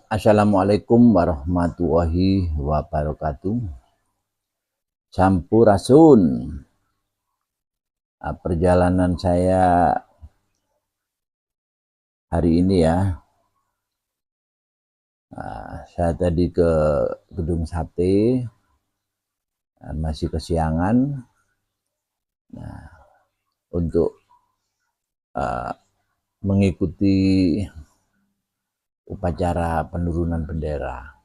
Assalamualaikum warahmatullahi wabarakatuh. Sampurasun. Perjalanan saya hari ini ya. Saya tadi ke Gedung Sate, masih kesiangan. Untuk mengikuti upacara penurunan bendera.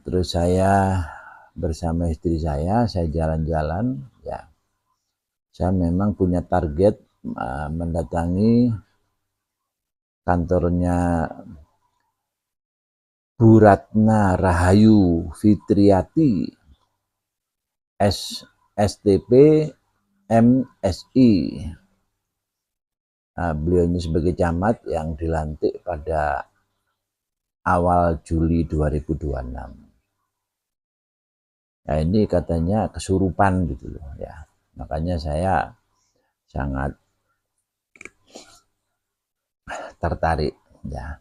Terus saya bersama istri saya jalan-jalan ya. Saya memang punya target mendatangi kantornya Bu Ratna Rahayu Fitriati STP MSI. Beliau ini sebagai camat yang dilantik pada awal Juli 2026. Nah, ini katanya kesurupan gitu loh ya. Makanya saya sangat tertarik ya.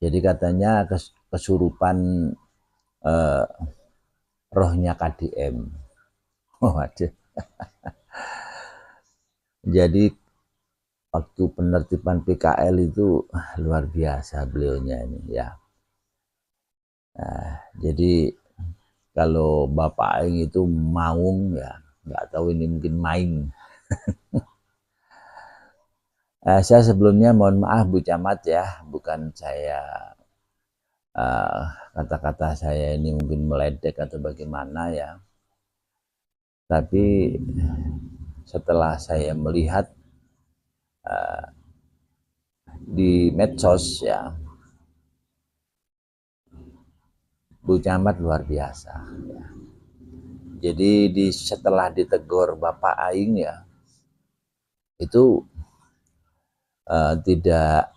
Jadi katanya kesurupan rohnya KDM. Waduh. Jadi waktu penertiban PKL itu luar biasa beliaunya ini ya. Jadi kalau Bapak Aing itu maung ya, nggak tahu ini mungkin main. Saya sebelumnya mohon maaf Bu Camat ya, bukan saya kata-kata saya ini mungkin meledek atau bagaimana ya. Tapi setelah saya melihat di medsos ya, Bu Camat luar biasa ya. Jadi setelah ditegur Bapak Aing ya, itu tidak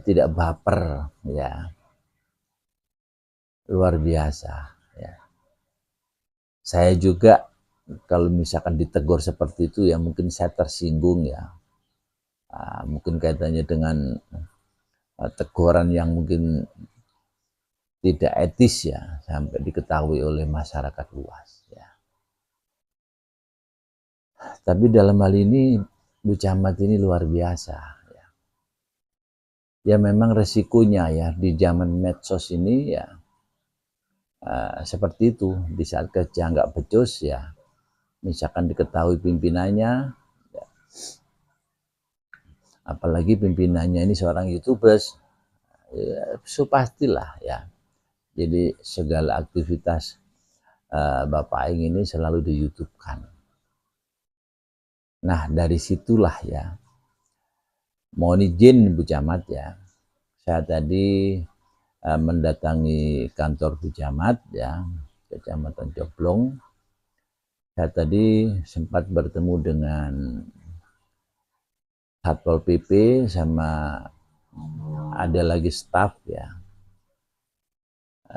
tidak baper ya, luar biasa ya. Saya juga kalau misalkan ditegur seperti itu ya mungkin saya tersinggung ya, mungkin kaitannya dengan teguran yang mungkin tidak etis ya sampai diketahui oleh masyarakat luas ya. Tapi dalam hal ini Bu Camat ini luar biasa ya. Ya memang resikonya ya di zaman medsos ini ya seperti itu. Di saat kerja nggak becus ya, misalkan diketahui pimpinannya ya, apalagi pimpinannya ini seorang YouTubers ya, so pastilah ya. Jadi segala aktivitas Bapak Aing ini selalu di YouTube-kan. Nah dari situlah ya, mohon izin Bu Camat ya, saya tadi mendatangi kantor Bu Camat ya, Kecamatan Coblong. Saya tadi sempat bertemu dengan Satpol PP sama ada lagi staf ya.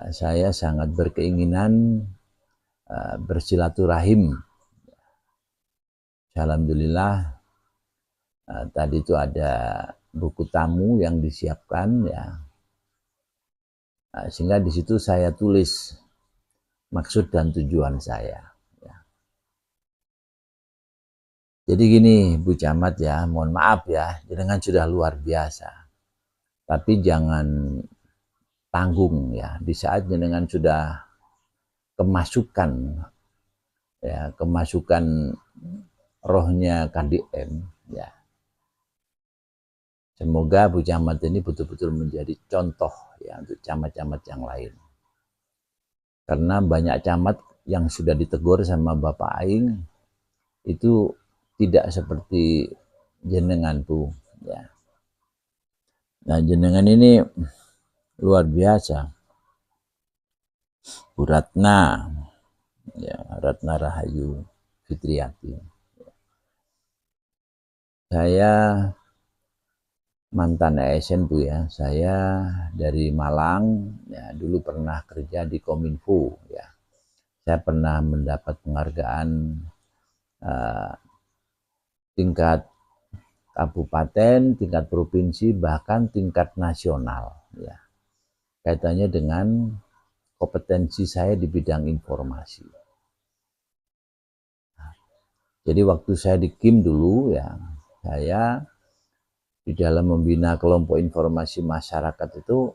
Saya sangat berkeinginan bersilaturahim. Alhamdulillah tadi itu ada buku tamu yang disiapkan ya. Sehingga di situ saya tulis maksud dan tujuan saya. Ya. Jadi gini Bu Camat ya, mohon maaf ya, jenengan sudah luar biasa. Tapi jangan tanggung ya, di saat jenengan sudah kemasukan ya, kemasukan rohnya KDM ya. Semoga Bu Camat ini betul-betul menjadi contoh ya untuk camat-camat yang lain. Karena banyak camat yang sudah ditegur sama Bapak Aing itu tidak seperti jenengan Bu ya. Nah jenengan ini luar biasa. Bu Ratna ya, Ratna Rahayu Fitriati. Saya mantan ASN Bu ya. Saya dari Malang ya, dulu pernah kerja di Kominfo ya. Saya pernah mendapat penghargaan tingkat kabupaten, tingkat provinsi, bahkan tingkat nasional, ya. Kaitannya dengan kompetensi saya di bidang informasi. Jadi waktu saya di KIM dulu, ya, saya di dalam membina kelompok informasi masyarakat itu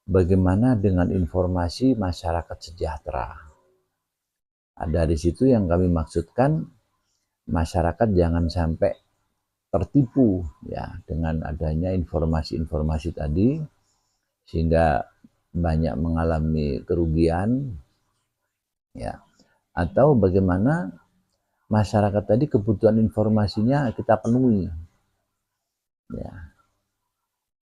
bagaimana dengan informasi masyarakat sejahtera. Nah, dari situ yang kami maksudkan masyarakat jangan sampai tertipu ya dengan adanya informasi-informasi tadi sehingga banyak mengalami kerugian ya, atau bagaimana masyarakat tadi kebutuhan informasinya kita penuhi ya.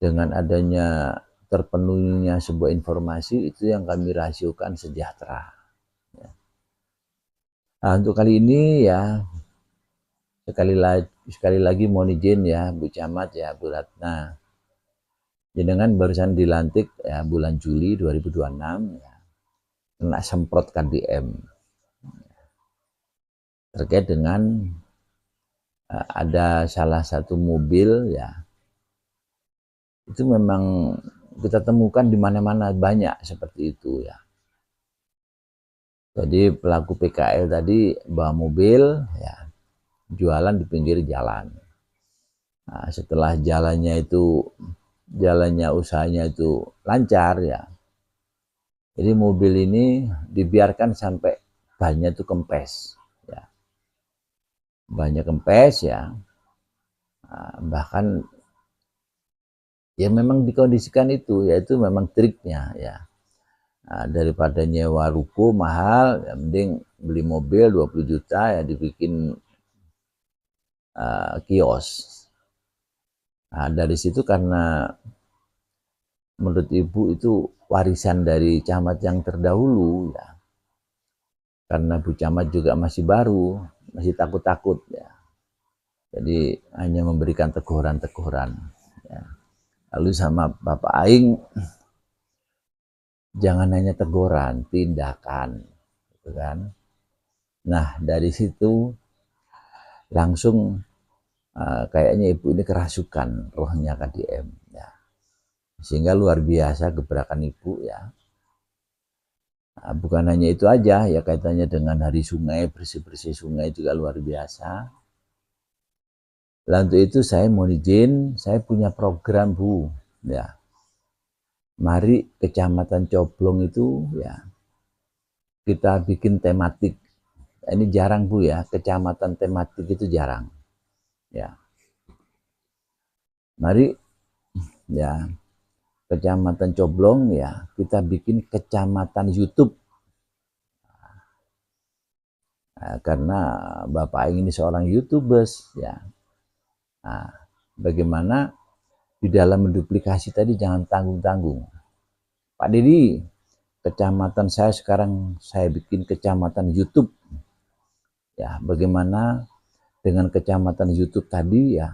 Dengan adanya terpenuhinya sebuah informasi itu yang kami rasiokan sejahtera ya. Nah, untuk kali ini ya sekali lagi mohon izin ya Bu Camat ya Bu Ratna, jenengan barusan dilantik ya bulan Juli 2026 ya, kena semprot KDM terkait dengan ada salah satu mobil ya, itu memang kita temukan di mana-mana banyak seperti itu ya. Jadi pelaku PKL tadi bawa mobil ya, jualan di pinggir jalan. Nah, setelah jalannya usahanya itu lancar ya, jadi mobil ini dibiarkan sampai bannya itu kempes ya, banyak kempes ya. Nah, bahkan ya memang dikondisikan itu, yaitu memang triknya ya. Nah, daripada nyewa ruko mahal, ya mending beli mobil 20 juta ya dibikin kios. Nah, dari situ karena menurut ibu itu warisan dari camat yang terdahulu ya. Karena Bu Camat juga masih baru, masih takut-takut ya. Jadi hanya memberikan teguran-teguran ya. Lalu sama Bapak Aing, jangan hanya teguran, tindakan gitu kan. Nah, dari situ langsung kayaknya ibu ini kerasukan rohnya KDM ya. Sehingga luar biasa gebrakan ibu ya. Nah, bukan hanya itu aja ya, kaitannya dengan hari sungai, bersih-bersih sungai juga luar biasa. Lalu untuk itu saya mohon izin, saya punya program Bu ya. Mari Kecamatan Coblong itu ya kita bikin tematik. Ini jarang Bu ya, kecamatan tematik itu jarang ya. Mari ya Kecamatan Coblong ya kita bikin kecamatan YouTube. Nah, karena Bapak Aing ini seorang YouTubers ya. Nah, bagaimana di dalam menduplikasi tadi jangan tanggung-tanggung. Pak Dedi, kecamatan saya sekarang saya bikin kecamatan YouTube. Ya, bagaimana dengan kecamatan YouTube tadi ya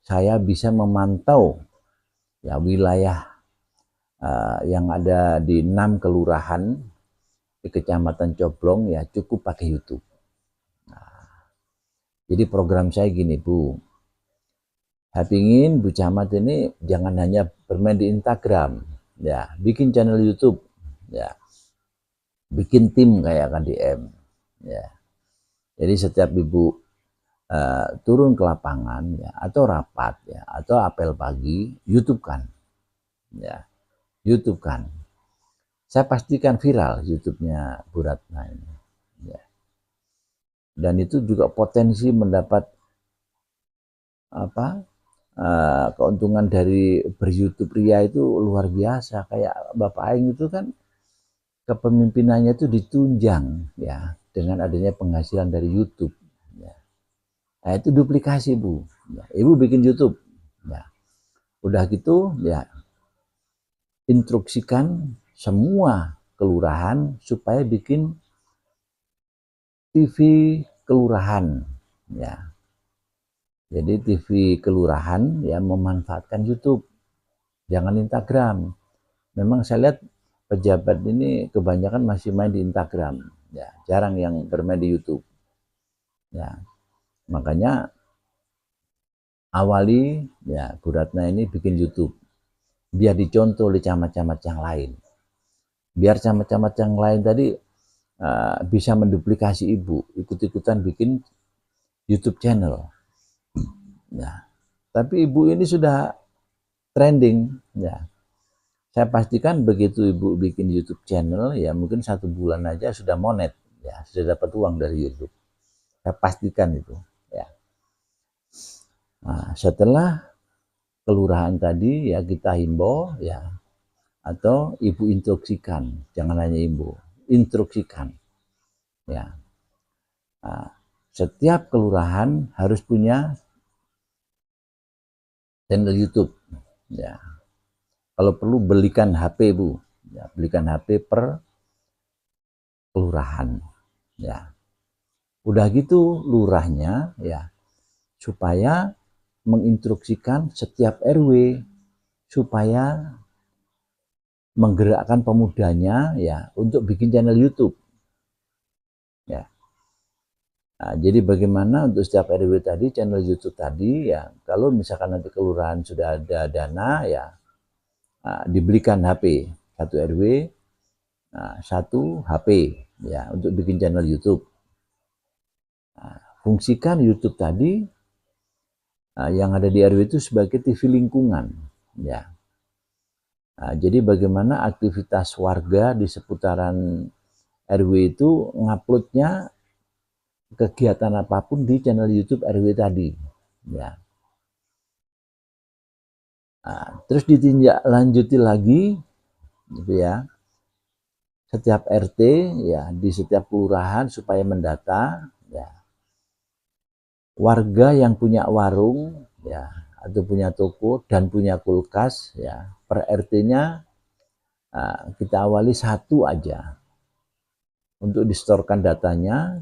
saya bisa memantau ya wilayah yang ada di 6 kelurahan di Kecamatan Coblong ya cukup pakai YouTube. Nah, jadi program saya gini Bu, saya ingin Bu Camat ini jangan hanya bermain di Instagram, ya bikin channel YouTube, ya bikin tim kayak KDM, ya. Jadi setiap ibu turun ke lapangan ya atau rapat ya atau apel pagi, YouTube kan, ya YouTube kan. Saya pastikan viral YouTube-nya Bu Ratna ini. Ya. Dan itu juga potensi mendapat keuntungan dari ber-YouTube pria itu luar biasa. Kayak Bapak Aing itu kan kepemimpinannya itu ditunjang ya dengan adanya penghasilan dari YouTube. Ya. Nah itu duplikasi Bu. Ya. Ibu bikin YouTube. Ya. Udah gitu ya instruksikan semua kelurahan supaya bikin TV kelurahan ya. Jadi TV kelurahan ya memanfaatkan YouTube, jangan Instagram. Memang saya lihat pejabat ini kebanyakan masih main di Instagram, ya jarang yang bermain di YouTube. Ya makanya awali ya Bu Ratna ini bikin YouTube biar dicontoh oleh camat-camat yang lain. Biar camat-camat yang lain tadi bisa menduplikasi ibu, ikut-ikutan bikin YouTube channel. Ya. Tapi ibu ini sudah trending. Ya. Saya pastikan begitu ibu bikin YouTube channel, ya mungkin 1 bulan aja sudah monet, ya sudah dapat uang dari YouTube. Saya pastikan itu. Ya. Nah, setelah kelurahan tadi ya kita himbau ya, atau ibu instruksikan, jangan hanya ibu, instruksikan. Ya. Nah, setiap kelurahan harus punya channel YouTube. Ya. Kalau perlu belikan HP Bu, ya, belikan HP per kelurahan. Ya. Udah gitu lurahnya ya supaya menginstruksikan setiap RW supaya menggerakkan pemudanya ya untuk bikin channel YouTube. Ya. Nah, jadi bagaimana untuk setiap RW tadi channel YouTube tadi ya, kalau misalkan nanti kelurahan sudah ada dana ya, dibelikan HP 1 RW, 1 HP ya untuk bikin channel YouTube. Nah, fungsikan YouTube tadi yang ada di RW itu sebagai TV lingkungan ya. Nah, jadi bagaimana aktivitas warga di seputaran RW itu nguploadnya kegiatan apapun di channel YouTube RW tadi ya. Nah, terus ditindaklanjuti lagi gitu ya, setiap RT ya di setiap kelurahan supaya mendata ya warga yang punya warung ya atau punya toko dan punya kulkas ya, per RT-nya kita awali 1 aja untuk distorkan datanya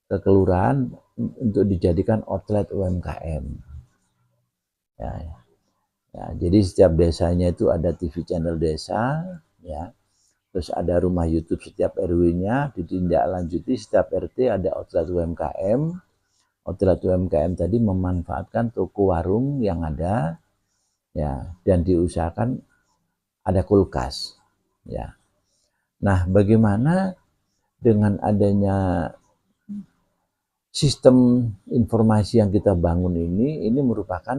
ke kelurahan untuk dijadikan outlet UMKM. Ya, ya, jadi setiap desanya itu ada TV channel desa, ya, terus ada rumah YouTube setiap RW-nya, ditindaklanjuti setiap RT ada outlet UMKM. Outlet UMKM tadi memanfaatkan toko warung yang ada, ya, dan diusahakan ada kulkas, ya. Nah, bagaimana dengan adanya sistem informasi yang kita bangun ini merupakan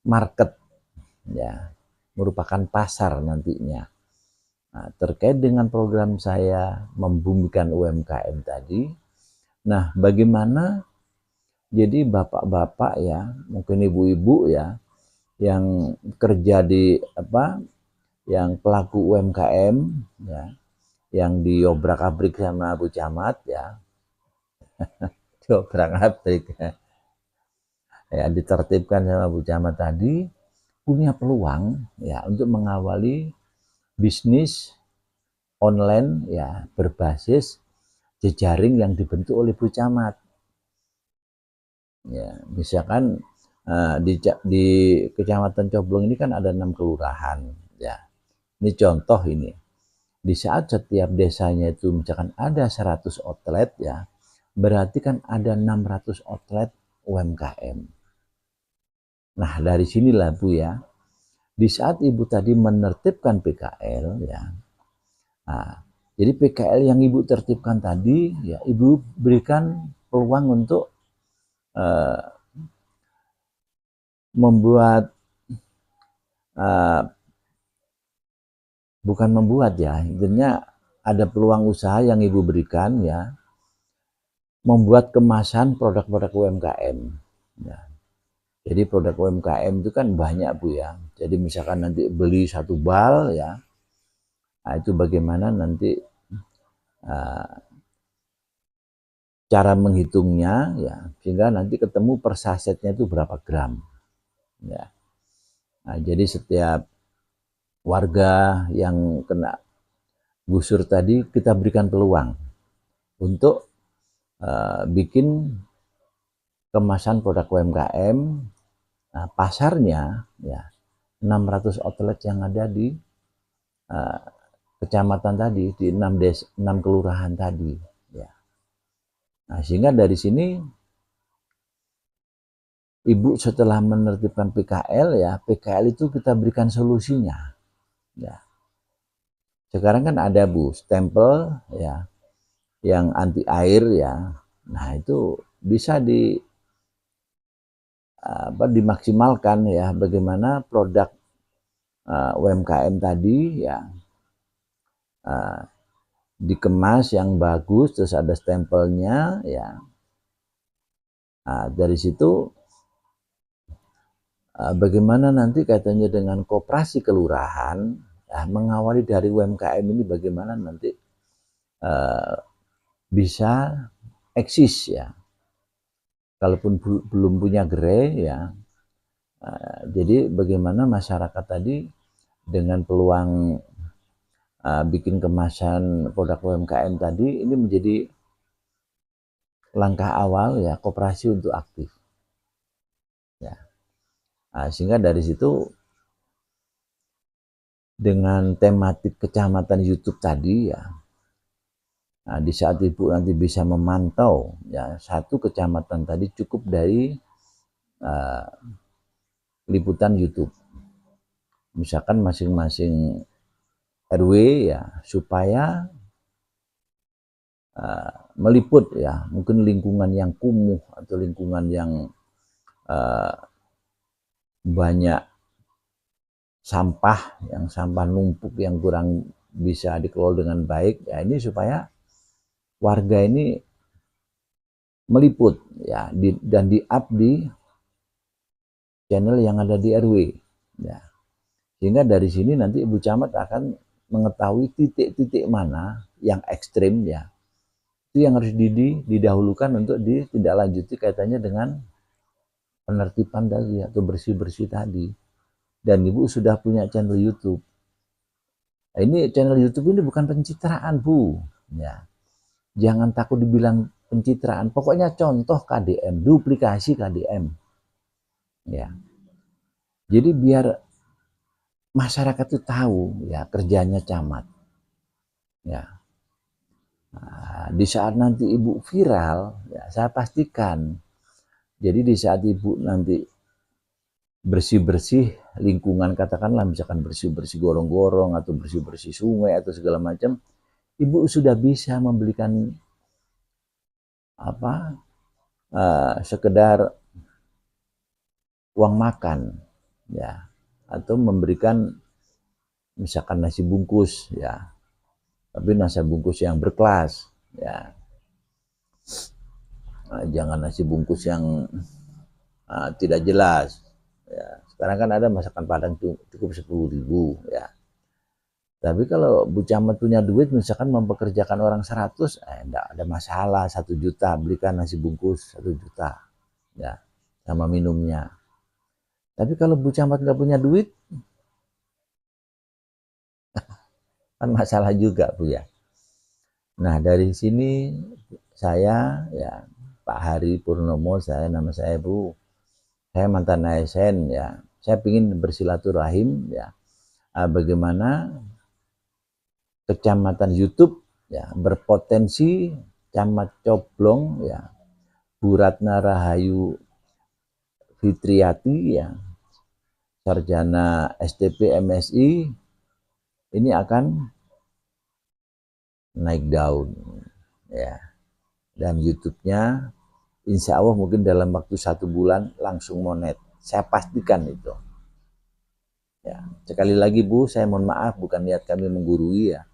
market ya, merupakan pasar nantinya. Nah, terkait dengan program saya membumikan UMKM tadi, nah bagaimana jadi bapak-bapak ya, mungkin ibu-ibu ya, yang kerja di yang pelaku UMKM ya, yang diobrak-abrik sama Bu Camat ya, diobrak-abrik ya, ditertibkan sama Bu Camat tadi, punya peluang ya untuk mengawali bisnis online ya berbasis jejaring yang dibentuk oleh Bu Camat. Ya, misalkan di Kecamatan Coblong ini kan ada 6 kelurahan ya. Ini contoh ini. Di saat setiap desanya itu misalkan ada 100 outlet ya, berarti kan ada 600 outlet UMKM. Nah, dari sinilah Bu ya, di saat Ibu tadi menertibkan PKL ya, nah, jadi PKL yang Ibu tertibkan tadi ya Ibu berikan peluang untuk membuat bukan membuat ya, intinya ada peluang usaha yang Ibu berikan ya, membuat kemasan produk-produk UMKM ya. Jadi produk UMKM itu kan banyak Bu ya. Jadi misalkan nanti beli 1 bal ya, nah itu bagaimana nanti cara menghitungnya ya, sehingga nanti ketemu per sasetnya itu berapa gram ya. Nah, jadi setiap warga yang kena gusur tadi kita berikan peluang untuk bikin kemasan produk UMKM. Nah, pasarnya ya 600 outlet yang ada di kecamatan tadi, di 6 kelurahan tadi ya. Nah, sehingga dari sini Ibu setelah menertibkan PKL ya, PKL itu kita berikan solusinya. Ya. Sekarang kan ada Bu, stempel ya, yang anti air ya. Nah itu bisa dimaksimalkan ya, bagaimana produk UMKM tadi ya dikemas yang bagus, terus ada stempelnya ya. Dari situ bagaimana nanti katanya dengan koperasi kelurahan mengawali dari UMKM ini bagaimana nanti bisa eksis ya, kalaupun belum punya gerai ya. Jadi bagaimana masyarakat tadi dengan peluang bikin kemasan produk UMKM tadi ini menjadi langkah awal ya koperasi untuk aktif ya. Sehingga dari situ dengan tematik kecamatan YouTube tadi ya, di saat Ibu nanti bisa memantau ya satu kecamatan tadi cukup dari liputan YouTube, misalkan masing-masing RW ya, supaya meliput ya mungkin lingkungan yang kumuh atau lingkungan yang banyak sampah, yang sampah numpuk yang kurang bisa dikelola dengan baik ya, ini supaya warga ini meliput ya dan di-up di channel yang ada di RW ya. Sehingga dari sini nanti Ibu Camat akan mengetahui titik-titik mana yang ekstrim ya, itu yang harus didahulukan untuk ditindaklanjuti kaitannya dengan penertiban tadi atau bersih-bersih tadi. Dan Ibu sudah punya channel YouTube. Nah, ini channel YouTube ini bukan pencitraan Bu ya, jangan takut dibilang pencitraan, pokoknya contoh KDM, duplikasi KDM ya. Jadi biar masyarakat itu tahu ya kerjanya camat ya. Di saat nanti Ibu viral ya, saya pastikan, jadi di saat Ibu nanti bersih-bersih lingkungan, katakanlah misalkan bersih-bersih gorong-gorong atau bersih-bersih sungai atau segala macam, Ibu sudah bisa membelikan sekedar uang makan ya, atau memberikan misalkan nasi bungkus ya, tapi nasi bungkus yang berkelas ya. Jangan nasi bungkus yang tidak jelas ya. Sekarang kan ada masakan Padang cukup 10.000 ya. Tapi kalau Bu Camat punya duit misalkan mempekerjakan orang 100, enggak ada masalah, 1 juta belikan nasi bungkus 1 juta ya, sama minumnya. Tapi kalau Bu Camat nggak punya duit kan masalah juga Bu ya. Nah dari sini saya ya Pak Hari Purnomo, nama saya Bu, saya mantan ASN ya, saya ingin bersilaturahim ya, bagaimana kecamatan YouTube ya berpotensi Camat Coblong ya, Bu Ratna Rahayu Fitriati ya, sarjana STP MSI, ini akan naik daun ya, dan YouTube-nya insya Allah mungkin dalam waktu 1 bulan langsung monet, saya pastikan itu ya. Sekali lagi Bu, saya mohon maaf, bukan niat kami menggurui ya,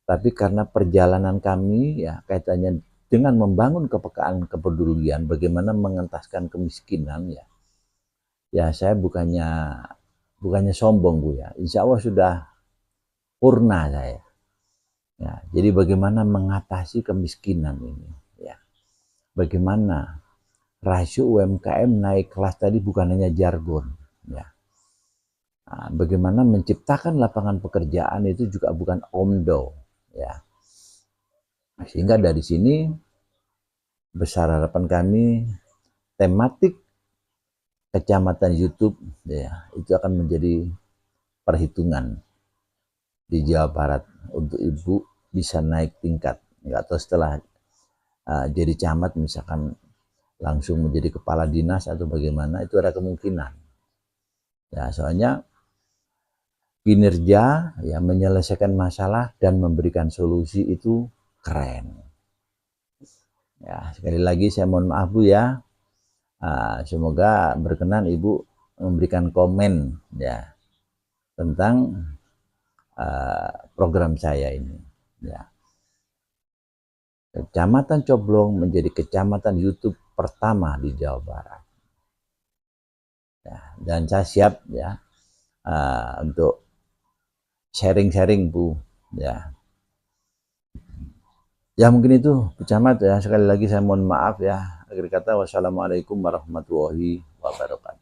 tapi karena perjalanan kami ya kaitannya dengan membangun kepekaan, kepedulian, bagaimana mengentaskan kemiskinan ya. Ya saya bukannya sombong Bu ya, insya Allah sudah purna saya ya. Jadi bagaimana mengatasi kemiskinan ini ya, bagaimana rasio UMKM naik kelas tadi bukan hanya jargon ya. Bagaimana menciptakan lapangan pekerjaan itu juga bukan omdo ya. Sehingga dari sini besar harapan kami tematik kecamatan YouTube ya itu akan menjadi perhitungan di Jawa Barat untuk Ibu bisa naik tingkat. Nggak tahu setelah jadi camat misalkan langsung menjadi kepala dinas atau bagaimana, itu ada kemungkinan. Ya, soalnya kinerja ya menyelesaikan masalah dan memberikan solusi itu keren. Ya, sekali lagi saya mohon maaf Bu ya. Semoga berkenan Ibu memberikan komen ya tentang program saya ini. Ya. Kecamatan Coblong menjadi kecamatan YouTube pertama di Jawa Barat. Ya, dan saya siap ya untuk sharing-sharing Bu. Ya. Ya mungkin itu Bu Camat ya. Sekali lagi saya mohon maaf ya. Akhir kata wassalamualaikum warahmatullahi wabarakatuh.